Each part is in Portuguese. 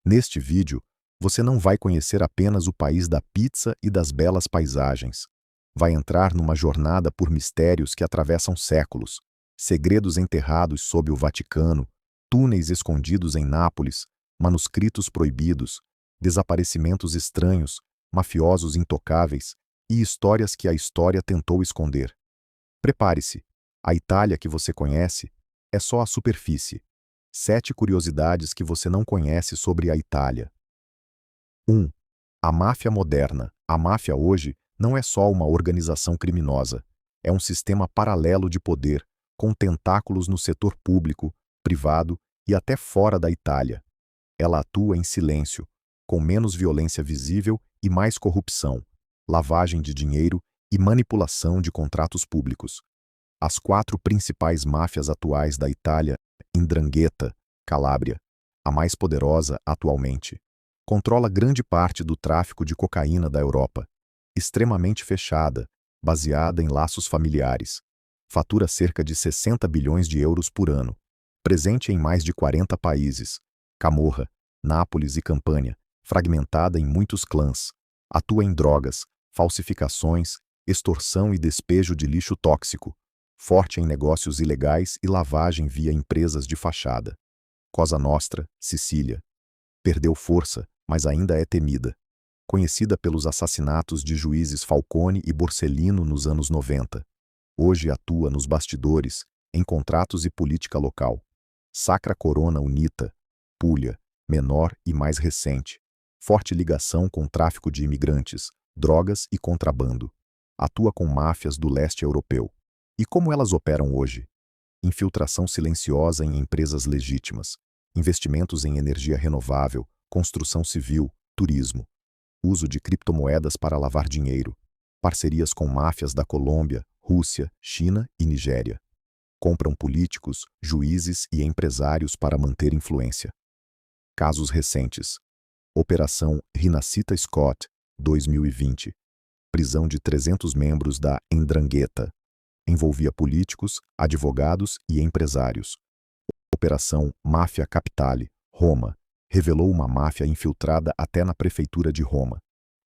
Neste vídeo, você não vai conhecer apenas o país da pizza e das belas paisagens. Vai entrar numa jornada por mistérios que atravessam séculos, segredos enterrados sob o Vaticano, túneis escondidos em Nápoles, manuscritos proibidos, desaparecimentos estranhos, mafiosos intocáveis e histórias que a história tentou esconder. Prepare-se, a Itália que você conhece é só a superfície. 7 curiosidades que você não conhece sobre a Itália. 1. A máfia moderna. A máfia hoje não é só uma organização criminosa. É um sistema paralelo de poder, com tentáculos no setor público, privado e até fora da Itália. Ela atua em silêncio, com menos violência visível e mais corrupção, lavagem de dinheiro e manipulação de contratos públicos. As 4 principais máfias atuais da Itália: 'Ndrangheta, Calábria, a mais poderosa atualmente, controla grande parte do tráfico de cocaína da Europa. Extremamente fechada, baseada em laços familiares. Fatura cerca de 60 bilhões de euros por ano. Presente em mais de 40 países. Camorra, Nápoles e Campânia, fragmentada em muitos clãs. Atua em drogas, falsificações, extorsão e despejo de lixo tóxico. Forte em negócios ilegais e lavagem via empresas de fachada. Cosa Nostra, Sicília. Perdeu força, mas ainda é temida. Conhecida pelos assassinatos de juízes Falcone e Borsellino nos anos 90. Hoje atua nos bastidores, em contratos e política local. Sacra Corona Unita, Puglia, menor e mais recente. Forte ligação com tráfico de imigrantes, drogas e contrabando. Atua com máfias do leste europeu. E como elas operam hoje? Infiltração silenciosa em empresas legítimas, investimentos em energia renovável, construção civil, turismo, uso de criptomoedas para lavar dinheiro, parcerias com máfias da Colômbia, Rússia, China e Nigéria. Compram políticos, juízes e empresários para manter influência. Casos recentes: Operação Rinascita Scott, 2020. Prisão de 300 membros da 'Ndrangheta. Envolvia políticos, advogados e empresários. Operação Máfia Capitale, Roma. Revelou uma máfia infiltrada até na prefeitura de Roma.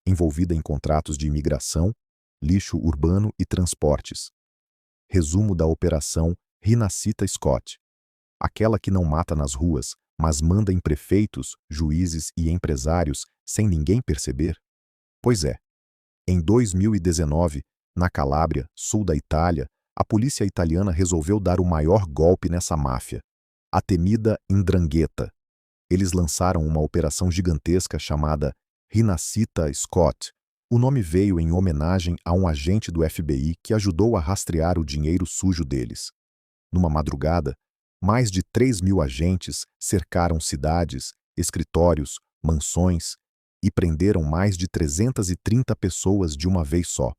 Envolvida em contratos de imigração, lixo urbano e transportes. Resumo da Operação Rinascita Scott. Aquela que não mata nas ruas, mas manda em prefeitos, juízes e empresários sem ninguém perceber? Pois é. Em 2019, na Calábria, sul da Itália, a polícia italiana resolveu dar o maior golpe nessa máfia, a temida 'Ndrangheta. Eles lançaram uma operação gigantesca chamada Rinascita Scott. O nome veio em homenagem a um agente do FBI que ajudou a rastrear o dinheiro sujo deles. Numa madrugada, mais de 3.000 agentes cercaram cidades, escritórios, mansões e prenderam mais de 330 pessoas de uma vez só.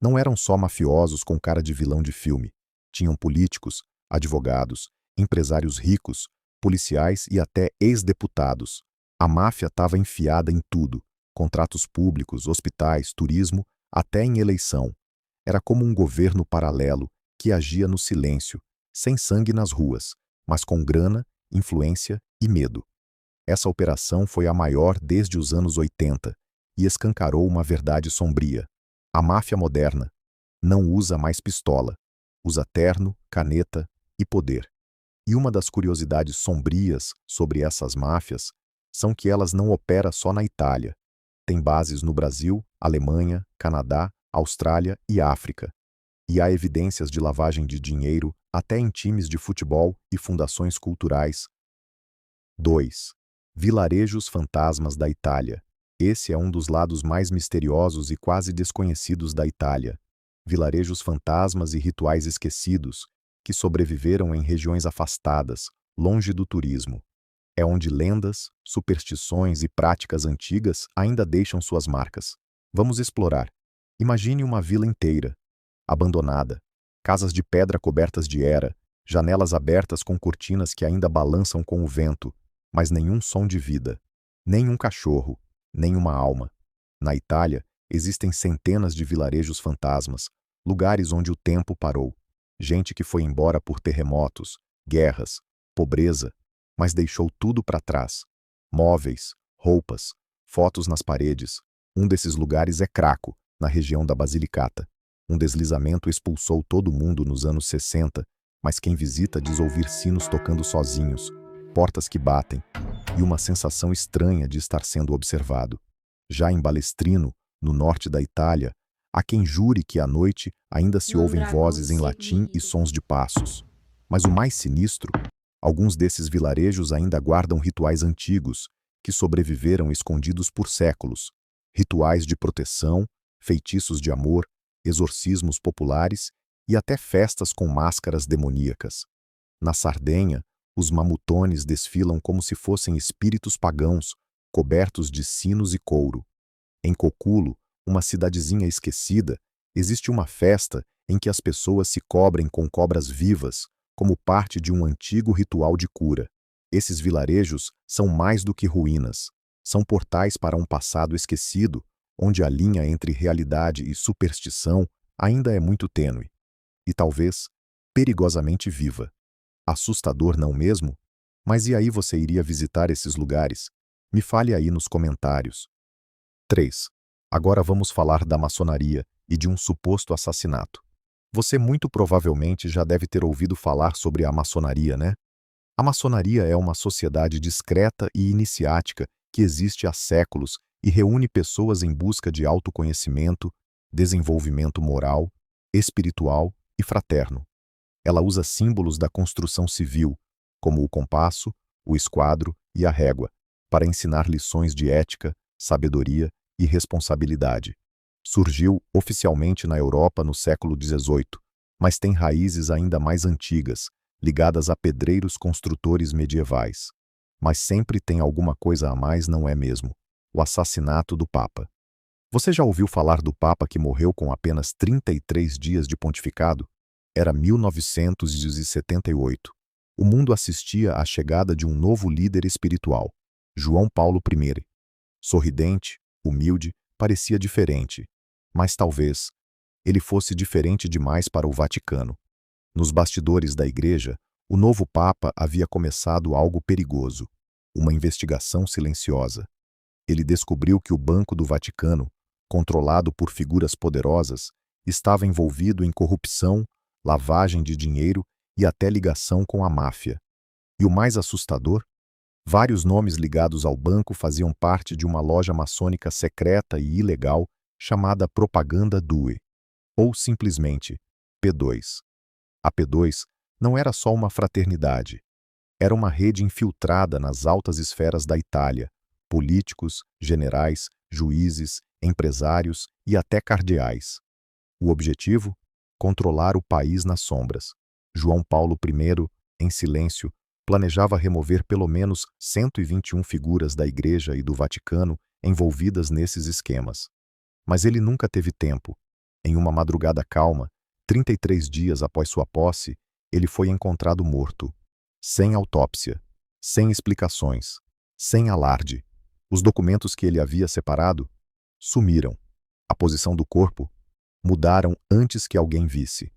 Não eram só mafiosos com cara de vilão de filme. Tinham políticos, advogados, empresários ricos, policiais e até ex-deputados. A máfia estava enfiada em tudo: contratos públicos, hospitais, turismo, até em eleição. Era como um governo paralelo que agia no silêncio, sem sangue nas ruas, mas com grana, influência e medo. Essa operação foi a maior desde os anos 80 e escancarou uma verdade sombria. A máfia moderna não usa mais pistola, usa terno, caneta e poder. E uma das curiosidades sombrias sobre essas máfias são que elas não operam só na Itália. Tem bases no Brasil, Alemanha, Canadá, Austrália e África. E há evidências de lavagem de dinheiro até em times de futebol e fundações culturais. 2. Vilarejos fantasmas da Itália. Esse é um dos lados mais misteriosos e quase desconhecidos da Itália. Vilarejos fantasmas e rituais esquecidos, que sobreviveram em regiões afastadas, longe do turismo. É onde lendas, superstições e práticas antigas ainda deixam suas marcas. Vamos explorar. Imagine uma vila inteira, abandonada, casas de pedra cobertas de era, janelas abertas com cortinas que ainda balançam com o vento, mas nenhum som de vida, nem um cachorro, nem uma alma. Na Itália, existem centenas de vilarejos fantasmas, lugares onde o tempo parou. Gente que foi embora por terremotos, guerras, pobreza, mas deixou tudo para trás. Móveis, roupas, fotos nas paredes. Um desses lugares é Craco, na região da Basilicata. Um deslizamento expulsou todo mundo nos anos 60, mas quem visita diz ouvir sinos tocando sozinhos, portas que batem, e uma sensação estranha de estar sendo observado. Já em Balestrino, no norte da Itália, há quem jure que à noite ainda se ouvem vozes em latim e sons de passos. Mas o mais sinistro, alguns desses vilarejos ainda guardam rituais antigos, que sobreviveram escondidos por séculos. Rituais de proteção, feitiços de amor, exorcismos populares e até festas com máscaras demoníacas. Na Sardenha, os mamutones desfilam como se fossem espíritos pagãos, cobertos de sinos e couro. Em Coculo, uma cidadezinha esquecida, existe uma festa em que as pessoas se cobrem com cobras vivas, como parte de um antigo ritual de cura. Esses vilarejos são mais do que ruínas. São portais para um passado esquecido, onde a linha entre realidade e superstição ainda é muito tênue. E talvez perigosamente viva. Assustador, não mesmo? Mas e aí você iria visitar esses lugares? Me fale aí nos comentários. 3. Agora vamos falar da maçonaria e de um suposto assassinato. Você muito provavelmente já deve ter ouvido falar sobre a maçonaria, né? A maçonaria é uma sociedade discreta e iniciática que existe há séculos e reúne pessoas em busca de autoconhecimento, desenvolvimento moral, espiritual e fraterno. Ela usa símbolos da construção civil, como o compasso, o esquadro e a régua, para ensinar lições de ética, sabedoria e responsabilidade. Surgiu oficialmente na Europa no século XVIII, mas tem raízes ainda mais antigas, ligadas a pedreiros construtores medievais. Mas sempre tem alguma coisa a mais, não é mesmo? O assassinato do Papa. Você já ouviu falar do Papa que morreu com apenas 33 dias de pontificado? Era 1978. O mundo assistia à chegada de um novo líder espiritual, João Paulo I. Sorridente, humilde, parecia diferente. Mas talvez ele fosse diferente demais para o Vaticano. Nos bastidores da igreja, o novo Papa havia começado algo perigoso, uma investigação silenciosa. Ele descobriu que o Banco do Vaticano, controlado por figuras poderosas, estava envolvido em corrupção, lavagem de dinheiro e até ligação com a máfia. E o mais assustador? Vários nomes ligados ao banco faziam parte de uma loja maçônica secreta e ilegal chamada Propaganda Due, ou simplesmente P2. A P2 não era só uma fraternidade. Era uma rede infiltrada nas altas esferas da Itália, políticos, generais, juízes, empresários e até cardeais. O objetivo? Controlar o país nas sombras. João Paulo I, em silêncio, planejava remover pelo menos 121 figuras da Igreja e do Vaticano envolvidas nesses esquemas. Mas ele nunca teve tempo. Em uma madrugada calma, 33 dias após sua posse, ele foi encontrado morto. Sem autópsia, sem explicações, sem alarde. Os documentos que ele havia separado sumiram. A posição do corpo mudaram antes que alguém visse.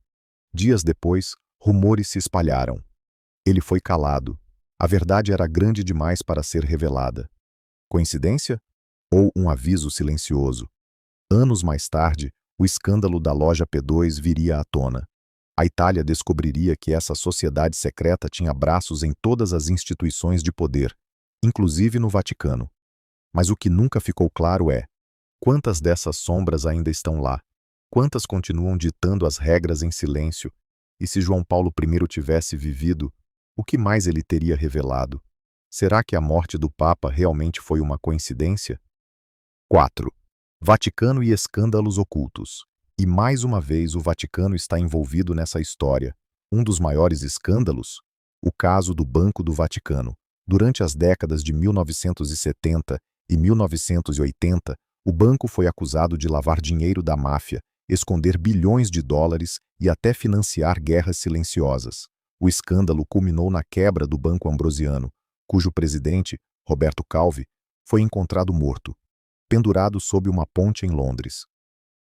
Dias depois, rumores se espalharam. Ele foi calado. A verdade era grande demais para ser revelada. Coincidência? Ou um aviso silencioso? Anos mais tarde, o escândalo da loja P2 viria à tona. A Itália descobriria que essa sociedade secreta tinha braços em todas as instituições de poder, inclusive no Vaticano. Mas o que nunca ficou claro é: quantas dessas sombras ainda estão lá? Quantas continuam ditando as regras em silêncio? E se João Paulo I tivesse vivido, o que mais ele teria revelado? Será que a morte do Papa realmente foi uma coincidência? 4. Vaticano e escândalos ocultos. E mais uma vez o Vaticano está envolvido nessa história. Um dos maiores escândalos? O caso do Banco do Vaticano. Durante as décadas de 1970 e 1980, o banco foi acusado de lavar dinheiro da máfia, esconder bilhões de dólares e até financiar guerras silenciosas. O escândalo culminou na quebra do Banco Ambrosiano, cujo presidente, Roberto Calvi, foi encontrado morto, pendurado sob uma ponte em Londres.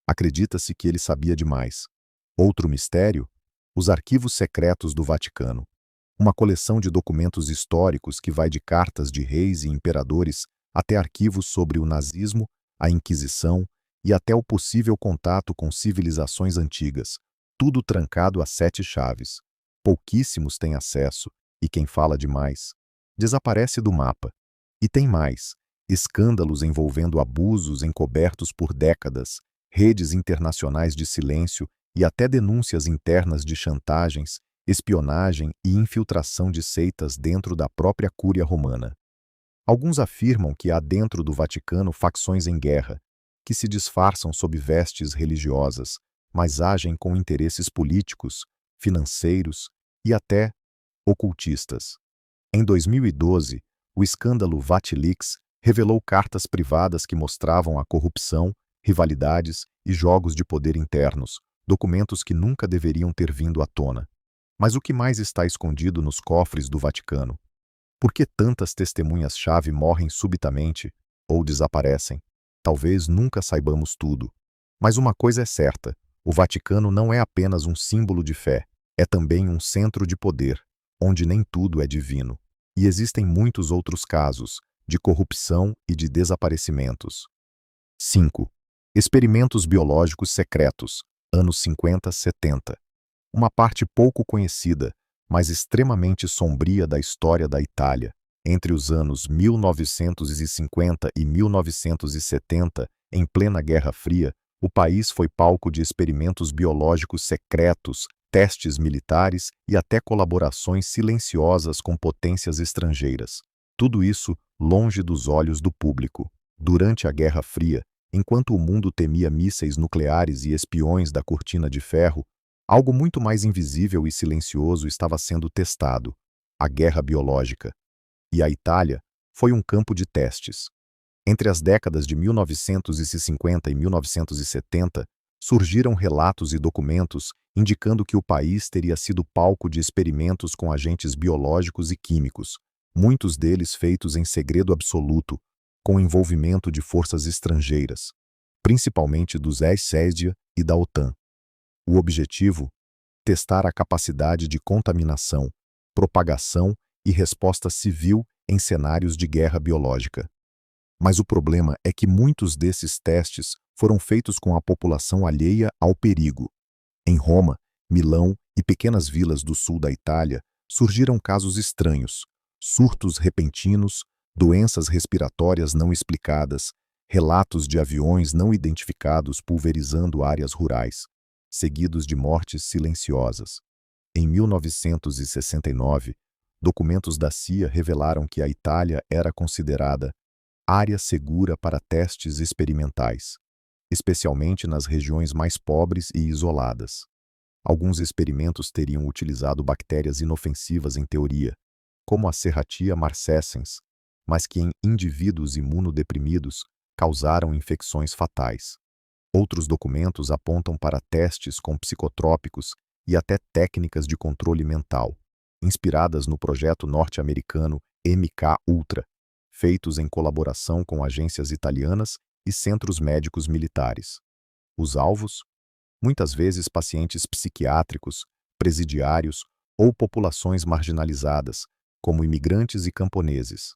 Acredita-se que ele sabia demais. Outro mistério? Os arquivos secretos do Vaticano. Uma coleção de documentos históricos que vai de cartas de reis e imperadores até arquivos sobre o nazismo, a Inquisição e até o possível contato com civilizações antigas, tudo trancado a 7 chaves. Pouquíssimos têm acesso, e quem fala demais desaparece do mapa. E tem mais: escândalos envolvendo abusos encobertos por décadas, redes internacionais de silêncio e até denúncias internas de chantagens, espionagem e infiltração de seitas dentro da própria Cúria Romana. Alguns afirmam que há dentro do Vaticano facções em guerra, que se disfarçam sob vestes religiosas, mas agem com interesses políticos, financeiros e até ocultistas. Em 2012, o escândalo VatiLeaks revelou cartas privadas que mostravam a corrupção, rivalidades e jogos de poder internos, documentos que nunca deveriam ter vindo à tona. Mas o que mais está escondido nos cofres do Vaticano? Por que tantas testemunhas-chave morrem subitamente ou desaparecem? Talvez nunca saibamos tudo. Mas uma coisa é certa: o Vaticano não é apenas um símbolo de fé, é também um centro de poder, onde nem tudo é divino. E existem muitos outros casos de corrupção e de desaparecimentos. 5. Experimentos biológicos secretos, anos 50-70. Uma parte pouco conhecida, mas extremamente sombria da história da Itália. Entre os anos 1950 e 1970, em plena Guerra Fria, o país foi palco de experimentos biológicos secretos, testes militares e até colaborações silenciosas com potências estrangeiras. Tudo isso longe dos olhos do público. Durante a Guerra Fria, enquanto o mundo temia mísseis nucleares e espiões da cortina de ferro, algo muito mais invisível e silencioso estava sendo testado: a guerra biológica. E a Itália foi um campo de testes. Entre as décadas de 1950 e 1970, surgiram relatos e documentos indicando que o país teria sido palco de experimentos com agentes biológicos e químicos, muitos deles feitos em segredo absoluto, com o envolvimento de forças estrangeiras, principalmente dos ex-SESDA e da OTAN. O objetivo? Testar a capacidade de contaminação, propagação e resposta civil em cenários de guerra biológica. Mas o problema é que muitos desses testes foram feitos com a população alheia ao perigo. Em Roma, Milão e pequenas vilas do sul da Itália, surgiram casos estranhos: surtos repentinos, doenças respiratórias não explicadas, relatos de aviões não identificados pulverizando áreas rurais, seguidos de mortes silenciosas. Em 1969, documentos da CIA revelaram que a Itália era considerada área segura para testes experimentais, especialmente nas regiões mais pobres e isoladas. Alguns experimentos teriam utilizado bactérias inofensivas em teoria, como a Serratia marcescens, mas que em indivíduos imunodeprimidos causaram infecções fatais. Outros documentos apontam para testes com psicotrópicos e até técnicas de controle mental, inspiradas no projeto norte-americano MK-Ultra, feitos em colaboração com agências italianas e centros médicos militares. Os alvos? Muitas vezes pacientes psiquiátricos, presidiários ou populações marginalizadas, como imigrantes e camponeses.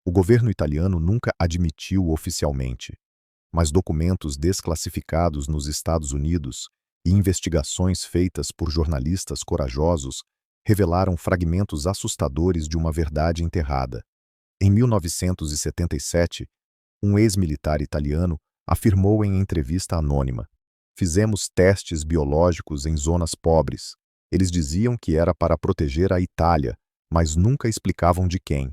O governo italiano nunca admitiu oficialmente, mas documentos desclassificados nos Estados Unidos e investigações feitas por jornalistas corajosos revelaram fragmentos assustadores de uma verdade enterrada. Em 1977, um ex-militar italiano afirmou em entrevista anônima: "Fizemos testes biológicos em zonas pobres. Eles diziam que era para proteger a Itália, mas nunca explicavam de quem."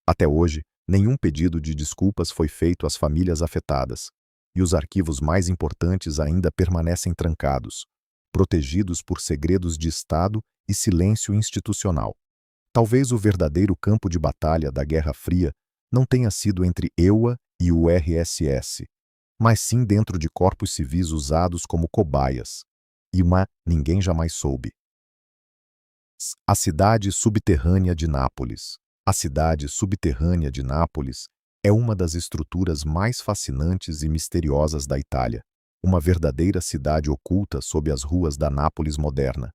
Até hoje, nenhum pedido de desculpas foi feito às famílias afetadas, e os arquivos mais importantes ainda permanecem trancados, protegidos por segredos de Estado e silêncio institucional. Talvez o verdadeiro campo de batalha da Guerra Fria não tenha sido entre EUA e o RSS, mas sim dentro de corpos civis usados como cobaias. E ninguém jamais soube. A cidade subterrânea de Nápoles. A cidade subterrânea de Nápoles é uma das estruturas mais fascinantes e misteriosas da Itália, uma verdadeira cidade oculta sob as ruas da Nápoles moderna.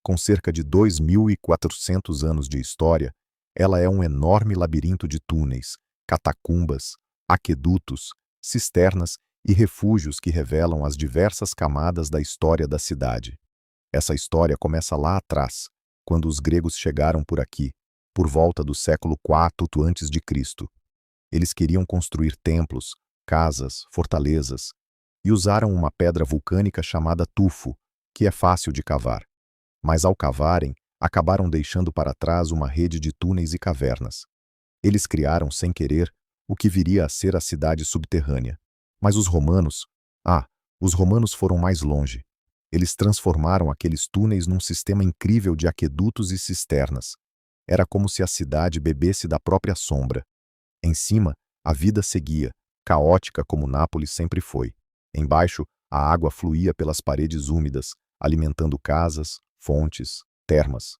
Com cerca de 2.400 anos de história, ela é um enorme labirinto de túneis, catacumbas, aquedutos, cisternas e refúgios que revelam as diversas camadas da história da cidade. Essa história começa lá atrás, quando os gregos chegaram por aqui, por volta do século IV a.C. Eles queriam construir templos, casas, fortalezas, e usaram uma pedra vulcânica chamada tufo, que é fácil de cavar. Mas ao cavarem, acabaram deixando para trás uma rede de túneis e cavernas. Eles criaram, sem querer, o que viria a ser a cidade subterrânea. Mas os romanos foram mais longe. Eles transformaram aqueles túneis num sistema incrível de aquedutos e cisternas. Era como se a cidade bebesse da própria sombra. Em cima, a vida seguia, caótica como Nápoles sempre foi. Embaixo, a água fluía pelas paredes úmidas, alimentando casas, fontes, termas.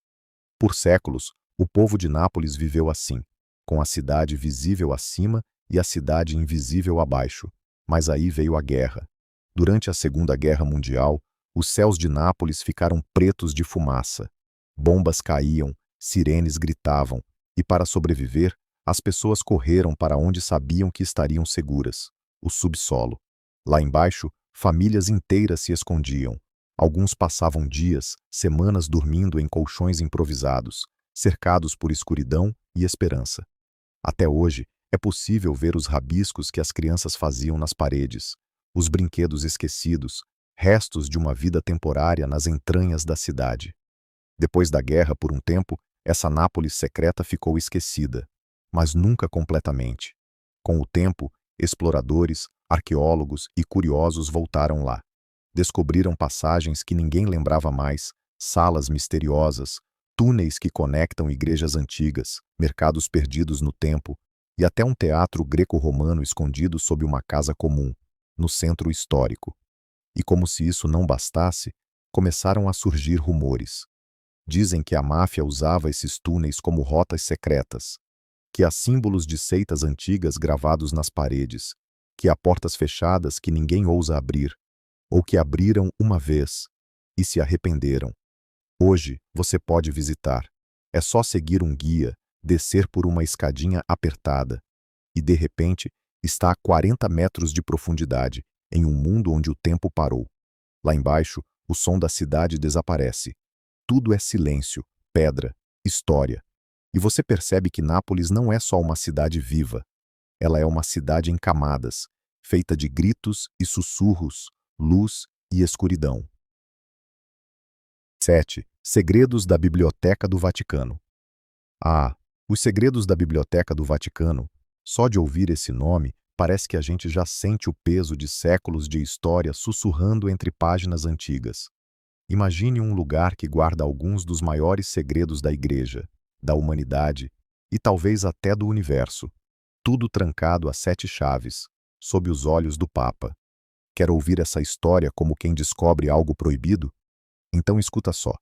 Por séculos, o povo de Nápoles viveu assim, com a cidade visível acima e a cidade invisível abaixo. Mas aí veio a guerra. Durante a Segunda Guerra Mundial, os céus de Nápoles ficaram pretos de fumaça. Bombas caíam, sirenes gritavam, e para sobreviver, as pessoas correram para onde sabiam que estariam seguras, o subsolo. Lá embaixo, famílias inteiras se escondiam. Alguns passavam dias, semanas dormindo em colchões improvisados, cercados por escuridão e esperança. Até hoje, é possível ver os rabiscos que as crianças faziam nas paredes, os brinquedos esquecidos, restos de uma vida temporária nas entranhas da cidade. Depois da guerra, por um tempo, essa Nápoles secreta ficou esquecida, mas nunca completamente. Com o tempo, exploradores, arqueólogos e curiosos voltaram lá. Descobriram passagens que ninguém lembrava mais, salas misteriosas, túneis que conectam igrejas antigas, mercados perdidos no tempo e até um teatro greco-romano escondido sob uma casa comum, no centro histórico. E como se isso não bastasse, começaram a surgir rumores. Dizem que a máfia usava esses túneis como rotas secretas, que há símbolos de seitas antigas gravados nas paredes, que há portas fechadas que ninguém ousa abrir, ou que abriram uma vez e se arrependeram. Hoje você pode visitar. É só seguir um guia, descer por uma escadinha apertada e, de repente, está a 40 metros de profundidade, em um mundo onde o tempo parou. Lá embaixo, o som da cidade desaparece. Tudo é silêncio, pedra, história. E você percebe que Nápoles não é só uma cidade viva. Ela é uma cidade em camadas, feita de gritos e sussurros, luz e escuridão. 7. Segredos da Biblioteca do Vaticano. Os segredos da Biblioteca do Vaticano. Só de ouvir esse nome, parece que a gente já sente o peso de séculos de história sussurrando entre páginas antigas. Imagine um lugar que guarda alguns dos maiores segredos da Igreja, da humanidade e talvez até do universo. Tudo trancado a 7 chaves, sob os olhos do Papa. Quer ouvir essa história como quem descobre algo proibido? Então escuta só.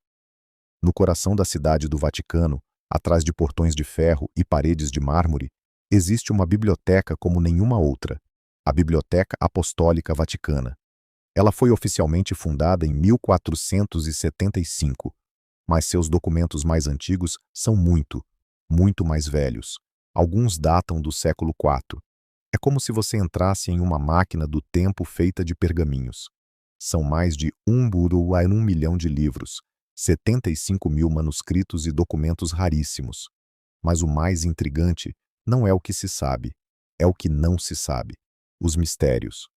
No coração da cidade do Vaticano, atrás de portões de ferro e paredes de mármore, existe uma biblioteca como nenhuma outra, a Biblioteca Apostólica Vaticana. Ela foi oficialmente fundada em 1475, mas seus documentos mais antigos são muito mais velhos. Alguns datam do século IV. É como se você entrasse em uma máquina do tempo feita de pergaminhos. São mais de 1 milhão de livros, 75 mil manuscritos e documentos raríssimos. Mas o mais intrigante não é o que se sabe, é o que não se sabe. Os mistérios.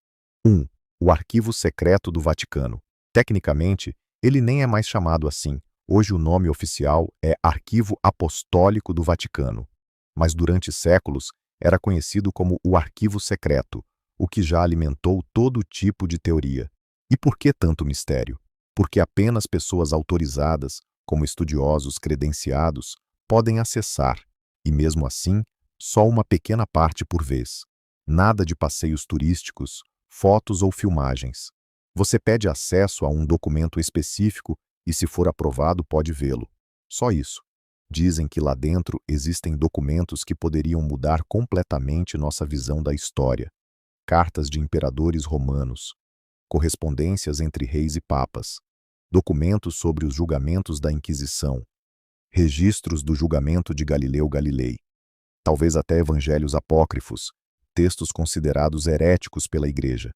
1. O Arquivo Secreto do Vaticano. Tecnicamente, ele nem é mais chamado assim. Hoje o nome oficial é Arquivo Apostólico do Vaticano. Mas durante séculos era conhecido como o Arquivo Secreto, o que já alimentou todo tipo de teoria. E por que tanto mistério? Porque apenas pessoas autorizadas, como estudiosos credenciados, podem acessar, e mesmo assim, só uma pequena parte por vez. Nada de passeios turísticos, fotos ou filmagens. Você pede acesso a um documento específico e, se for aprovado, pode vê-lo. Só isso. Dizem que lá dentro existem documentos que poderiam mudar completamente nossa visão da história. Cartas de imperadores romanos, correspondências entre reis e papas, documentos sobre os julgamentos da Inquisição, registros do julgamento de Galileu Galilei. talvez até evangelhos apócrifos, textos considerados heréticos pela Igreja.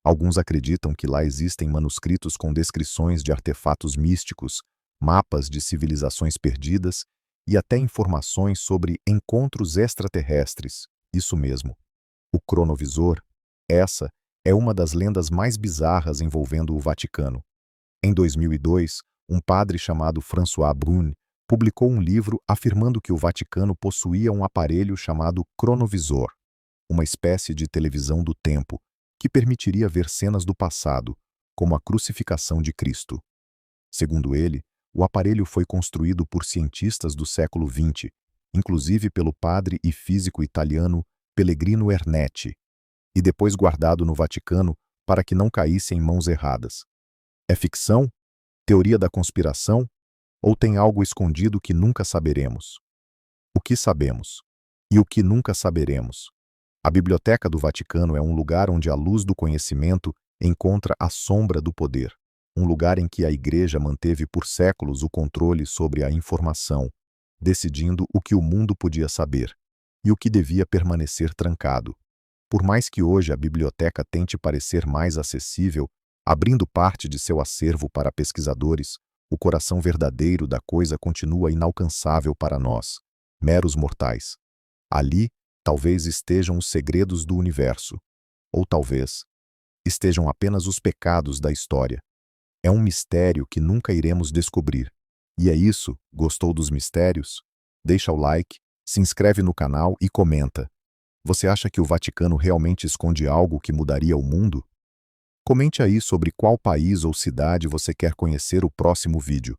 Alguns acreditam que lá existem manuscritos com descrições de artefatos místicos, mapas de civilizações perdidas e até informações sobre encontros extraterrestres. Isso mesmo, o cronovisor. Essa é uma das lendas mais bizarras envolvendo o Vaticano. Em 2002, um padre chamado François Brune publicou um livro afirmando que o Vaticano possuía um aparelho chamado cronovisor, uma espécie de televisão do tempo, que permitiria ver cenas do passado, como a crucificação de Cristo. Segundo ele, o aparelho foi construído por cientistas do século XX, inclusive pelo padre e físico italiano Pellegrino Ernetti, e depois guardado no Vaticano para que não caísse em mãos erradas. É ficção? Teoria da conspiração? Ou tem algo escondido que nunca saberemos? O que sabemos? E o que nunca saberemos? A Biblioteca do Vaticano é um lugar onde a luz do conhecimento encontra a sombra do poder. Um lugar em que a Igreja manteve por séculos o controle sobre a informação, decidindo o que o mundo podia saber e o que devia permanecer trancado. Por mais que hoje a biblioteca tente parecer mais acessível, abrindo parte de seu acervo para pesquisadores, o coração verdadeiro da coisa continua inalcançável para nós, meros mortais. Ali, talvez estejam os segredos do universo, ou talvez estejam apenas os pecados da história. É um mistério que nunca iremos descobrir. E é isso, gostou dos mistérios? Deixa o like, se inscreve no canal e comenta. Você acha que o Vaticano realmente esconde algo que mudaria o mundo? Comente aí sobre qual país ou cidade você quer conhecer o próximo vídeo.